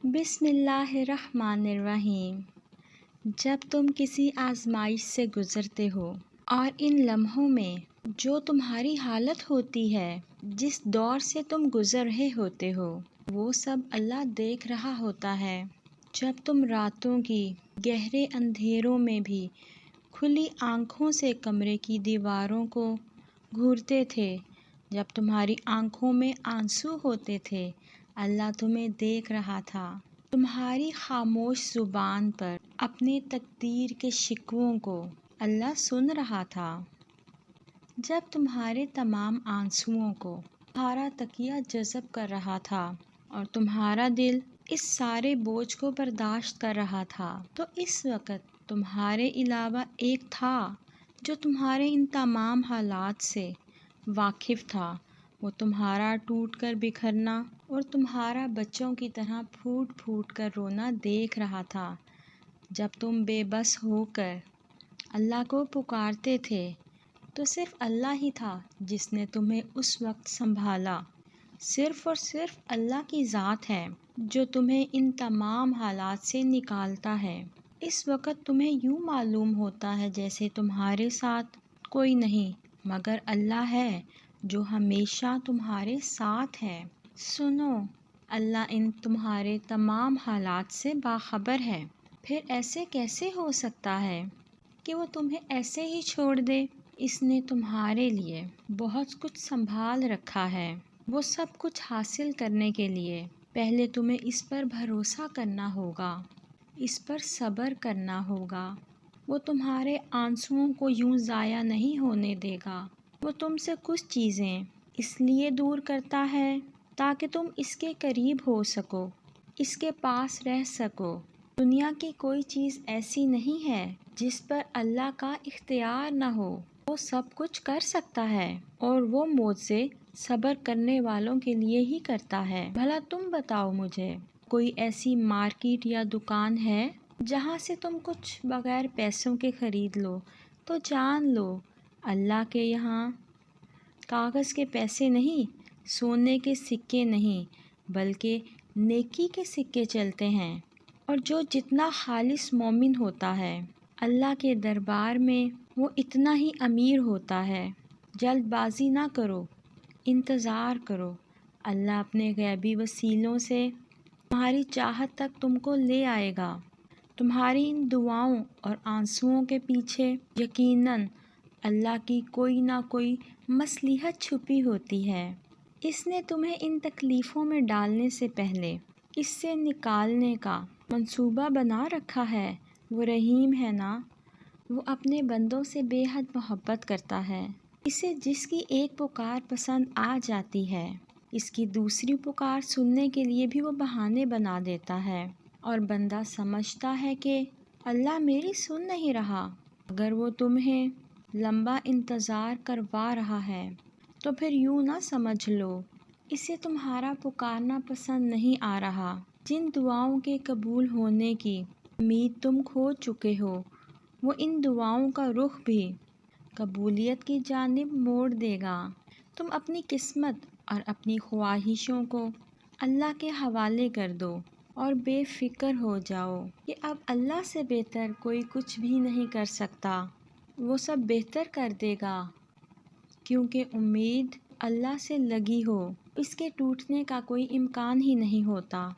بسم اللہ الرحمن الرحیم۔ جب تم کسی آزمائش سے گزرتے ہو اور ان لمحوں میں جو تمہاری حالت ہوتی ہے، جس دور سے تم گزر رہے ہوتے ہو، وہ سب اللہ دیکھ رہا ہوتا ہے۔ جب تم راتوں کی گہرے اندھیروں میں بھی کھلی آنکھوں سے کمرے کی دیواروں کو گھورتے تھے، جب تمہاری آنکھوں میں آنسو ہوتے تھے، اللہ تمہیں دیکھ رہا تھا۔ تمہاری خاموش زبان پر اپنے تقدیر کے شکووں کو اللہ سن رہا تھا۔ جب تمہارے تمام آنسوؤں کو تمہارا تکیہ جذب کر رہا تھا اور تمہارا دل اس سارے بوجھ کو برداشت کر رہا تھا، تو اس وقت تمہارے علاوہ ایک تھا جو تمہارے ان تمام حالات سے واقف تھا۔ وہ تمہارا ٹوٹ کر بکھرنا اور تمہارا بچوں کی طرح پھوٹ پھوٹ کر رونا دیکھ رہا تھا۔ جب تم بے بس ہو کر اللہ کو پکارتے تھے، تو صرف اللہ ہی تھا جس نے تمہیں اس وقت سنبھالا۔ صرف اور صرف اللہ کی ذات ہے جو تمہیں ان تمام حالات سے نکالتا ہے۔ اس وقت تمہیں یوں معلوم ہوتا ہے جیسے تمہارے ساتھ کوئی نہیں مگر اللہ ہے جو ہمیشہ تمہارے ساتھ ہے۔ سنو، اللہ ان تمہارے تمام حالات سے باخبر ہے۔ پھر ایسے کیسے ہو سکتا ہے کہ وہ تمہیں ایسے ہی چھوڑ دے؟ اس نے تمہارے لیے بہت کچھ سنبھال رکھا ہے۔ وہ سب کچھ حاصل کرنے کے لیے پہلے تمہیں اس پر بھروسہ کرنا ہوگا، اس پر صبر کرنا ہوگا۔ وہ تمہارے آنسوؤں کو یوں ضائع نہیں ہونے دے گا۔ وہ تم سے کچھ چیزیں اس لیے دور کرتا ہے تاکہ تم اس کے قریب ہو سکو، اس کے پاس رہ سکو۔ دنیا کی کوئی چیز ایسی نہیں ہے جس پر اللہ کا اختیار نہ ہو۔ وہ سب کچھ کر سکتا ہے اور وہ معجزے صبر کرنے والوں کے لیے ہی کرتا ہے۔ بھلا تم بتاؤ مجھے، کوئی ایسی مارکیٹ یا دکان ہے جہاں سے تم کچھ بغیر پیسوں کے خرید لو؟ تو جان لو، اللہ کے یہاں کاغذ کے پیسے نہیں، سونے کے سکے نہیں، بلکہ نیکی کے سکے چلتے ہیں۔ اور جو جتنا خالص مومن ہوتا ہے، اللہ کے دربار میں وہ اتنا ہی امیر ہوتا ہے۔ جلد بازی نہ کرو، انتظار کرو۔ اللہ اپنے غیبی وسیلوں سے تمہاری چاہت تک تم کو لے آئے گا۔ تمہاری ان دعاؤں اور آنسوؤں کے پیچھے یقیناً اللہ کی کوئی نہ کوئی مصلحت چھپی ہوتی ہے۔ اس نے تمہیں ان تکلیفوں میں ڈالنے سے پہلے اس سے نکالنے کا منصوبہ بنا رکھا ہے۔ وہ رحیم ہے نا، وہ اپنے بندوں سے بے حد محبت کرتا ہے۔ اسے جس کی ایک پکار پسند آ جاتی ہے، اس کی دوسری پکار سننے کے لیے بھی وہ بہانے بنا دیتا ہے، اور بندہ سمجھتا ہے کہ اللہ میری سن نہیں رہا۔ اگر وہ تمہیں لمبا انتظار کروا رہا ہے تو پھر یوں نہ سمجھ لو اسے تمہارا پکارنا پسند نہیں آ رہا۔ جن دعاؤں کے قبول ہونے کی امید تم کھو چکے ہو، وہ ان دعاؤں کا رخ بھی قبولیت کی جانب موڑ دے گا۔ تم اپنی قسمت اور اپنی خواہشوں کو اللہ کے حوالے کر دو اور بے فکر ہو جاؤ کہ اب اللہ سے بہتر کوئی کچھ بھی نہیں کر سکتا۔ وہ سب بہتر کر دے گا، کیونکہ امید اللہ سے لگی ہو، اس کے ٹوٹنے کا کوئی امکان ہی نہیں ہوتا۔